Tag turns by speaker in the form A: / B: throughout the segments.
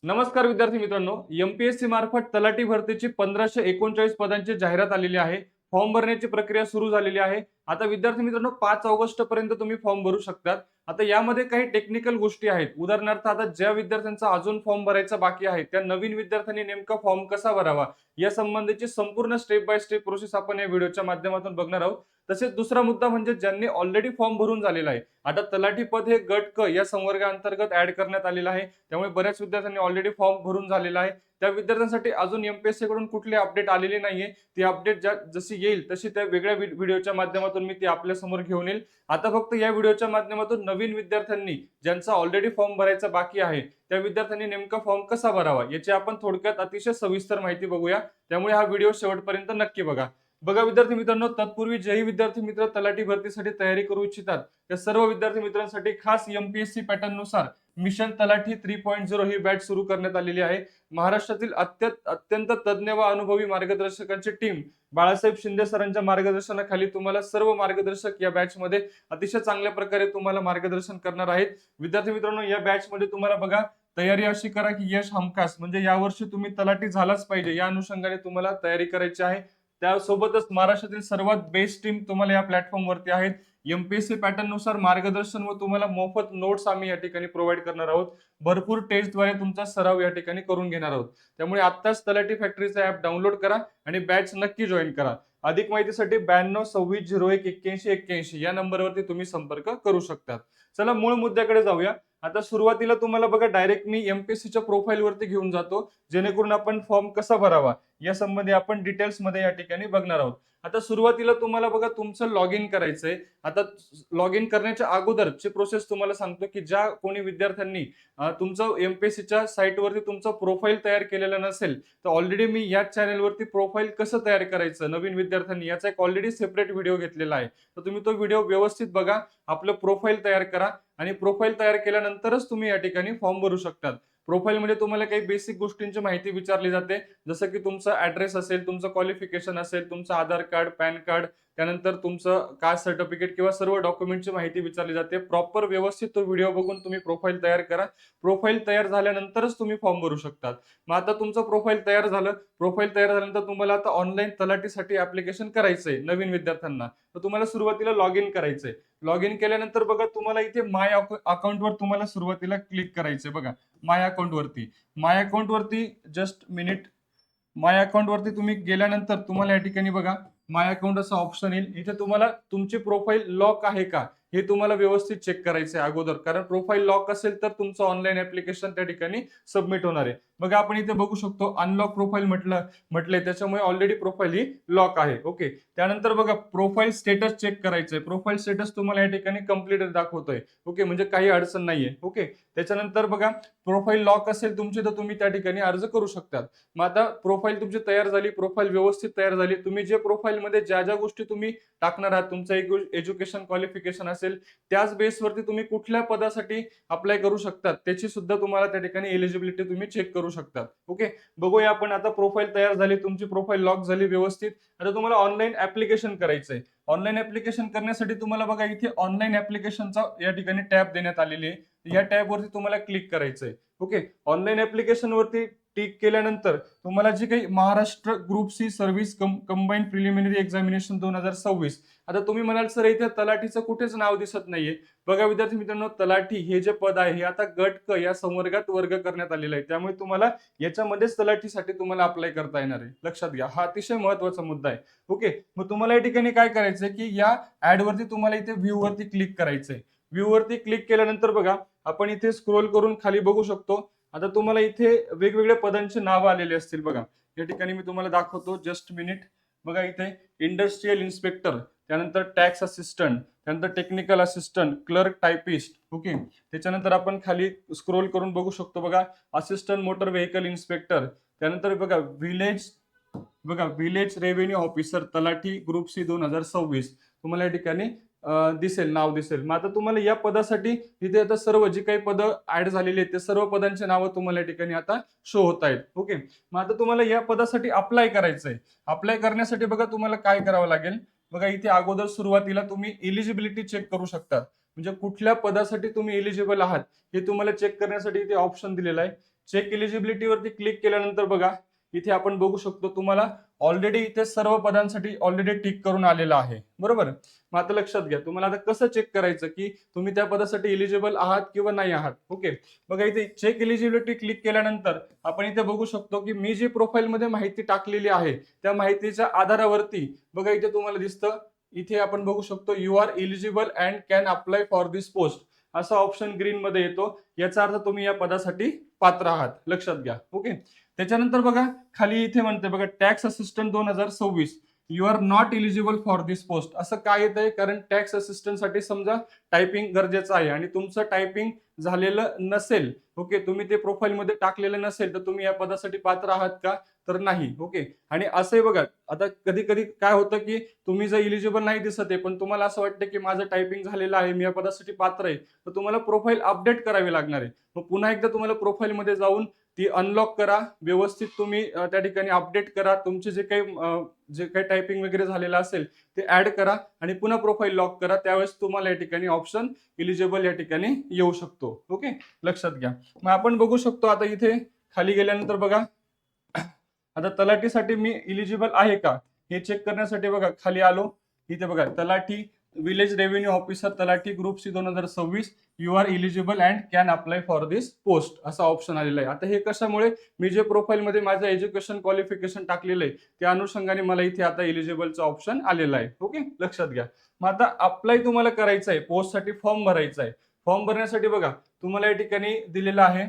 A: नमस्कार विद्यार्थी मित्रांनो, एमपीएससी मार्फत तलाठी भरतीची 1539 पदांची जाहिरात आलेली आहे. फॉर्म भरण्याची प्रक्रिया सुरू झालेली आहे. आता विद्यार्थी मित्रांनो 5 ऑगस्ट पर्यंत तुम्ही फॉर्म भरू शकतात. आता यामध्ये काही टेक्निकल गोष्टी आहेत. उदाहरणार्थ आता ज्या विद्यार्थ्यांचा अजून फॉर्म भरायचा बाकी आहे, त्या नवीन विद्यार्थ्यांनी नेमका फॉर्म कसा भरावा या संबंधीची संपूर्ण स्टेप बाय स्टेप प्रोसेस आपण या व्हिडिओच्या माध्यमातून बघणार आहोत. तसेच दुसरा मुद्दा म्हणजे ज्यांनी ऑलरेडी फॉर्म भरून झालेला आहे. आता तलाठी पद हे गट क या संवर्गाअंतर्गत ऍड करण्यात आलेलं आहे. त्यामुळे बऱ्याच विद्यार्थ्यांनी ऑलरेडी फॉर्म भरून झालेला आहे. त्या विद्यार्थ्यांसाठी अजून एमपीएससी कडून कुठली अपडेट आलेली नाहीये. ती अपडेट जशी येईल तशी त्या वेगळ्या व्हिडिओच्या माध्यमातून मी ती आपल्या समोर घेऊन येईल. आता फक्त या व्हिडिओच्या माध्यमातून नवीन विद्यार्थ्यांनी ज्यांचा ऑलरेडी फॉर्म भरायचा बाकी आहे त्या विद्यार्थ्यांनी नेमका फॉर्म कसा भरावा याची आपण थोडक्यात अतिशय सविस्तर माहिती बघूया. त्यामुळे हा व्हिडिओ शेवटपर्यंत नक्की बघा. बघा विद्यार्थी मित्रांनो, तत्पूर्वी जेही विद्यार्थी मित्र तलाठी भरतीसाठी तयारी करू इच्छितात त्या सर्व विद्यार्थी मित्रांसाठी खास एमपीएससी पॅटर्न नुसार मिशन तलाठी 3.0 ही बॅच सुरू करण्यात आलेली आहे. महाराष्ट्रातील अत्यंत तज्ज्ञ व अनुभवी मार्गदर्शकांची टीम बाळासाहेब शिंदे सरांच्या मार्गदर्शनाखाली तुम्हाला सर्व मार्गदर्शक या बॅच मध्ये अतिशय चांगल्या प्रकारे तुम्हाला मार्गदर्शन करणार आहेत. विद्यार्थी मित्रांनो, या बॅच मध्ये तुम्हाला बघा तयारी अशी करा की यश हमखास म्हणजे यावर्षी तुम्ही तलाठी झालाच पाहिजे या अनुषंगाने तुम्हाला तयारी करायची आहे. त्यासोबतच महाराष्ट्रातील सर्वात बेस्ट टीम तुम्हाला या प्लॅटफॉर्म वरती आहेत. एमपीएससी पॅटर्न नुसार मार्गदर्शन व तुम्हाला मोफत नोट्स आम्ही या ठिकाणी प्रोव्हाइड करणार आहोत. भरपूर टेस्टद्वारे तुमचा सराव या ठिकाणी करून घेणार आहोत. त्यामुळे आत्ताच तलाठी फॅक्टरीचा ऍप डाउनलोड करा आणि बॅच नक्की जॉईन करा. अधिक माहितीसाठी 9226018181 या नंबरवरती तुम्ही संपर्क करू शकतात. चला मूळ मुद्द्याकडे जाऊया. आता सुरुवातीला तुम्हाला बघा डायरेक्ट मी एमपीएससीच्या प्रोफाईल वरती घेऊन जातो, जेणेकरून आपण फॉर्म कसा भरावा या संबंधी आपण डिटेल्स मध्ये या ठिकाणी बघणार आहोत. आता सुरुवातीला तुम्हाला बघा तुमचं लॉग इन करायचंय. आता लॉग इन करण्याच्या अगोदरची प्रोसेस तुम्हाला सांगतो की ज्या कोणी विद्यार्थ्यांनी तुमचं एमपीएससीच्या साईटवरती तुमचं प्रोफाईल तयार केलेलं नसेल तर ऑलरेडी मी या चॅनलवरती प्रोफाईल कसं तयार करायचं नवीन विद्यार्थ्यांनी याचा एक ऑलरेडी सेपरेट व्हिडिओ घेतलेला आहे. तर तुम्ही तो व्हिडिओ व्यवस्थित बघा, आपलं प्रोफाईल तयार करा आणि प्रोफाईल तयार केल्यानंतरच तुम्ही या ठिकाणी फॉर्म भरू शकतात. प्रोफाईल मध्ये तुम्हाला काही बेसिक गोष्टींची माहिती विचारली जाते, जसं की तुमचा ऍड्रेस असेल, तुमचं क्वालिफिकेशन असेल, तुमचं आधार कार्ड, पॅन कार्ड, त्यानंतर तुमचं कास्ट सर्टिफिकेट किंवा सर्व डॉक्युमेंटची माहिती विचारली जाते. प्रॉपर व्यवस्थित तो व्हिडिओ बघून तुम्ही प्रोफाईल तयार करा. प्रोफाईल तयार झाल्यानंतरच तुम्ही फॉर्म भरू शकतात. मग आता तुमचं प्रोफाईल तयार झालं. प्रोफाईल तयार झाल्यानंतर तुम्हाला आता ऑनलाईन तलाठीसाठी ऍप्लिकेशन करायचंय नवीन विद्यार्थ्यांना. तर तुम्हाला सुरुवातीला लॉग इन करायचंय. लॉग इन केल्यानंतर बघा तुम्हाला इथे माय अकाउंटवर तुम्हाला सुरुवातीला क्लिक करायचंय. बघा माय अकाउंट वरती जस्ट मिनिट. माय अकाउंट वरती तुम्ही गेल्यानंतर तुम्हाला या ठिकाणी बघा माय अकाउंट असं ऑप्शन येईल. इथे तुम्हाला तुमची प्रोफाईल लॉक आहे का हे तुम्हाला व्यवस्थित चेक करायचं आहे अगोदर, कारण प्रोफाईल लॉक असेल तर तुमचं ऑनलाईन ऍप्लिकेशन त्या ठिकाणी सबमिट होणार आहे. बघा आपण इथे बघू शकतो अनलॉक प्रोफाईल म्हटलंय, त्याच्यामुळे ऑलरेडी प्रोफाईल ही लॉक आहे. ओके, त्यानंतर बघा प्रोफाईल स्टेटस चेक करायचंय. प्रोफाईल स्टेटस तुम्हाला या ठिकाणी कंप्लीट दाखवतोय. ओके, म्हणजे काही अडचण नाहीये. ओके, त्याच्यानंतर बघा प्रोफाईल लॉक असेल तुमची तर तुम्ही त्या ठिकाणी अर्ज करू शकतात. मग आता प्रोफाईल तुमची तयार झाली, प्रोफाईल व्यवस्थित तयार झाली. तुम्ही जे प्रोफाईल मध्ये ज्या ज्या गोष्टी तुम्ही टाकणार आहात, तुमचं एज्युकेशन क्वालिफिकेशन असेल, त्याच बेसवरती तुम्ही कुठल्या पदासाठी अप्लाय करू शकतात त्याची सुद्धा तुम्हाला त्या ठिकाणी एलिजिबिलिटी तुम्ही चेक करू शकतात. ओके, बघूया आपण. आता प्रोफाईल तयार झाली, तुमची प्रोफाईल लॉक झाली व्यवस्थित. आता तुम्हाला ऑनलाईन ऍप्लिकेशन करायचंय. ऑनलाईन ऍप्लिकेशन करण्यासाठी तुम्हाला बघा इथे ऑनलाईन ऍप्लिकेशनचा या ठिकाणी टॅब देण्यात आलेली आहे. या टॅब वरती तुम्हाला क्लिक करायचंय. ओके, ऑनलाईन ऍप्लिकेशन वरती टिक केल्यानंतर तुम्हाला जी काही Maharashtra group C service combined preliminary examination 2026. आता तुम्ही म्हणाल सर इथे तलाठीचं कुठेच नाव दिसत नाहीये. बघा विद्यार्थी मित्रांनो, तलाठी हे जे पद आहे हे आता गट क या संवर्गात वर्ग करण्यात आलेलं आहे. त्यामुळे तुम्हाला याच्यामध्येच तलाठीसाठी तुम्हाला अप्लाय करता येणार आहे. लक्षात घ्या, हा अतिशय महत्वाचा मुद्दा आहे. ओके, मग तुम्हाला या ठिकाणी काय करायचंय की या ऍड वरती तुम्हाला इथे व्ह्यू वरती क्लिक करायचंय. व्ह्यू वरती क्लिक केल्यानंतर बघा आपण इथे स्क्रोल करून खाली बघू शकतो. आता तुम्हाला इथे वेगवेगळ्या पदांची नावं आलेली असतील. बघा या ठिकाणी मी तुम्हाला दाखवतो, जस्ट मिनिट. बघा इथे इंडस्ट्रियल इन्स्पेक्टर, त्यानंतर टॅक्स असिस्टंट, त्यानंतर technical assistant, clerk, typist. Okay, त्याच्यानंतर आपण खाली स्क्रोल करून बघू शकतो. बघा असिस्टंट मोटर व्हेकल इन्स्पेक्टर, त्यानंतर बघा village revenue officer Talathi group C 2026 तुम्हाला या ठिकाणी नाव दिसेल. मग आता तुम्हाला या पदासाठी तिथे आता सर्व जी काही पद ऍड झालेली आहेत ते सर्व पदांची नावं तुम्हाला या ठिकाणी आता शो होत आहेत. ओके, मग आता तुम्हाला या पदासाठी अप्लाय करायचंय. अप्लाय करण्यासाठी बघा तुम्हाला काय करावं लागेल. बघा इथे अगोदर सुरुवातीला तुम्ही एलिजिबिलिटी चेक करू शकता. म्हणजे कुठल्या पदासाठी तुम्ही एलिजिबल आहात हे तुम्हाला चेक करण्यासाठी इथे ऑप्शन दिलेला आहे. चेक एलिजिबिलिटी वरती क्लिक केल्यानंतर बघा इथे आपण बघू शकतो तुम्हाला ऑलरेडी इथे सर्व पदांसाठी ऑलरेडी टिक करून आलेलं आहे, बरोबर. मग आता लक्षात घ्या तुम्हाला आता कसं चेक करायचं की तुम्ही त्या पदासाठी एलिजिबल आहात किंवा नाही आहात. ओके, बघा इथे चेक एलिजिबिलिटी क्लिक केल्यानंतर आपण इथे बघू शकतो की मी जी प्रोफाईल मध्ये माहिती टाकलेली आहे त्या माहितीच्या आधारावरती बघा इथे तुम्हाला दिसतं, इथे आपण बघू शकतो you are eligible and can apply for this post असा ऑप्शन ग्रीन मध्ये येतो. याचा अर्थ तुम्ही या पदासाठी पात्र आहात, लक्षात घ्या. ओके, त्याच्यानंतर बघा खाली इथे म्हणते बघा tax assistant 2026 you are not eligible for this post. असं काय येत आहे, कारण टॅक्स असिस्टंट साठी समजा टायपिंग गरजेचं आहे आणि तुमचं टायपिंग झालेलं नसेल, ओके, तुम्ही ते प्रोफाईल मध्ये टाकलेलं नसेल तर तुम्ही या पदासाठी पात्र आहात का, तर नाही. ओके, आणि असंही बघा आता कधी कधी काय होतं की तुम्ही जर इलिजिबल नाही दिसत आहे पण तुम्हाला असं वाटतं की माझं टायपिंग झालेलं आहे, मी या पदासाठी पात्र आहे, तर तुम्हाला प्रोफाईल अपडेट करावी लागणार आहे. मग पुन्हा एकदा तुम्हाला प्रोफाईल मध्ये जाऊन ती अनलॉक करा, व्यवस्थित तुम्ही त्या ठिकाणी अपडेट करा, तुमचे जे काही टायपिंग वगैरे झालेलं असेल ते ऍड करा आणि पुन्हा प्रोफाईल लॉक करा. त्यावेळेस तुम्हाला या ठिकाणी ऑप्शन इलिजिबल या ठिकाणी येऊ शकतो. ओके, लक्षात घ्या. मग आपण बघू शकतो आता इथे खाली गेल्यानंतर बघा आता तलाठीसाठी मी इलिजिबल आहे का हे चेक करण्यासाठी बघा खाली आलो, इथे बघा Talathi village revenue officer Talathi group C 2026 you are eligible and can apply for this post असा ऑप्शन आलेला आहे. आता हे कशामुळे, मी जे प्रोफाईल मध्ये माझं एज्युकेशन क्वालिफिकेशन टाकलेलं आहे त्या अनुषंगाने मला इथे आता इलिजिबलचं ऑप्शन आलेलं आहे. ओके, लक्षात घ्या. मग आता अप्लाय तुम्हाला करायचं आहे, पोस्टसाठी फॉर्म भरायचा आहे. फॉर्म भरण्यासाठी बघा तुम्हाला या ठिकाणी दिलेलं आहे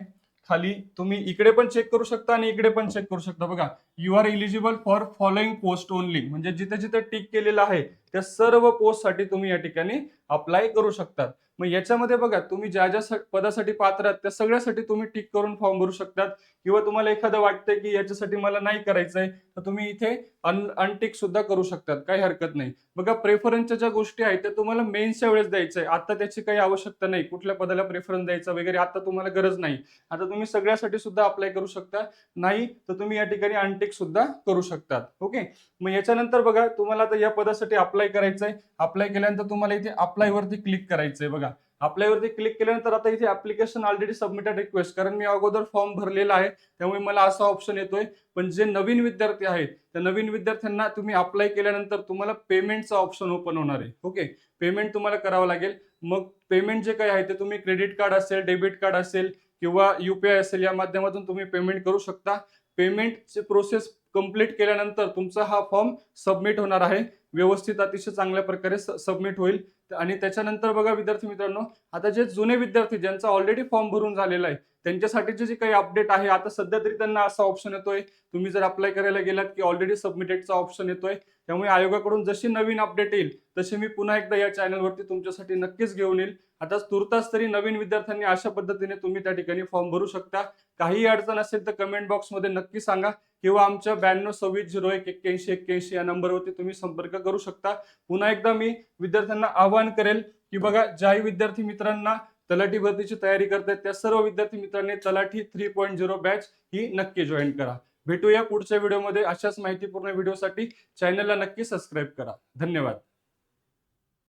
A: खाली, तुम्ही इकडे पण चेक करू शकता आणि इकडे पण चेक करू शकता. बघा you are eligible for following post only, म्हणजे जिथे जिथे टिक केलेलं आहे त्या सर्व पोस्ट साठी तुम्ही या ठिकाणी अप्लाय करू शकतात. मग याच्यामध्ये बघा तुम्ही ज्या ज्या पदासाठी पात्र आहात त्या सगळ्यासाठी तुम्ही टिक करून फॉर्म भरू शकतात, किंवा तुम्हाला एखादं वाटतंय की याच्यासाठी मला नाही करायचंय तर तुम्ही इथे अनटिक सुद्धा करू शकतात, काही हरकत नाही. बघा प्रेफरन्सच्या ज्या गोष्टी आहेत त्या तुम्हाला मेन्सच्या वेळेस द्यायचंय, आता त्याची काही आवश्यकता नाही, कुठल्या पदाला प्रेफरन्स द्यायचा वगैरे आता तुम्हाला गरज नाही. आता तुम्ही सगळ्यासाठी सुद्धा अप्लाय करू शकता, नाही तर तुम्ही या ठिकाणी अनटिक सुद्धा करू शकतात. ओके, मग याच्यानंतर बघा तुम्हाला आता या पदासाठी अप्लाय करायचंय. अप्लाय केल्यानंतर तुम्हाला इथे अप्लाय वरती क्लिक करायचंय. बघा अप्लाय वरती क्लिक केल्यानंतर आता इथे ऍप्लिकेशन ऑलरेडी सबमिटेड रिक्वेस्ट, कारण मी अगोदर फॉर्म भरलेला आहे त्यामुळे मला असा ऑप्शन येतोय. पण जे नवीन विद्यार्थी आहेत त्या नवीन विद्यार्थ्यांना तुम्ही अप्लाय केल्यानंतर तुम्हाला पेमेंटचा ऑप्शन ओपन होणार आहे. ओके, पेमेंट तुम्हाला करावं लागेल. मग पेमेंट जे काही आहे ते तुम्ही क्रेडिट कार्ड असेल, डेबिट कार्ड असेल किंवा युपीआय असेल या माध्यमातून तुम्ही पेमेंट करू शकता. पेमेंटची प्रोसेस कंप्लीट केल्यानंतर तुमचा हा फॉर्म सबमिट होणार आहे, व्यवस्थित अतिशय चांगल्या प्रकारे सबमिट होईल. आणि त्याच्यानंतर बघा विद्यार्थी मित्रांनो, आता जे जुने विद्यार्थी ज्यांचा ऑलरेडी फॉर्म भरून झालेला आहे त्यांच्यासाठीचे जे काही अपडेट आहे, आता सध्या तरी त्यांना असा ऑप्शन येतोय, तुम्ही जर अप्लाय करायला गेलात की ऑलरेडी सबमिटेडचा ऑप्शन येतोय. त्यामुळे आयोगाकडून जशी नवीन अपडेट येईल तशी मी पुन्हा एकदा या चॅनलवरती तुमच्यासाठी नक्कीच घेऊन येईल. आता तुर्तास तरी नवीन विद्यार्थ्यांनी अशा पद्धतीने तुम्ही त्या ठिकाणी फॉर्म भरू शकता. काही अडचण असेल तर कमेंट बॉक्समध्ये नक्की सांगा, किंवा आमच्या 9226018181 या नंबरवरती तुम्ही संपर्क करू शकता. पुन्हा एकदा मी विद्यार्थ्यांना आवाहन करेल की बघा ज्याही विद्यार्थी मित्रांना तलाठी भरतीची तयारी करतायत त्या सर्व विद्यार्थी मित्रांनी तलाठी 3.0 बॅच ही नक्की जॉईन करा. भेटूया पुढच्या व्हिडिओमध्ये. अशाच माहितीपूर्ण व्हिडिओसाठी चॅनलला नक्की सबस्क्राईब करा. धन्यवाद.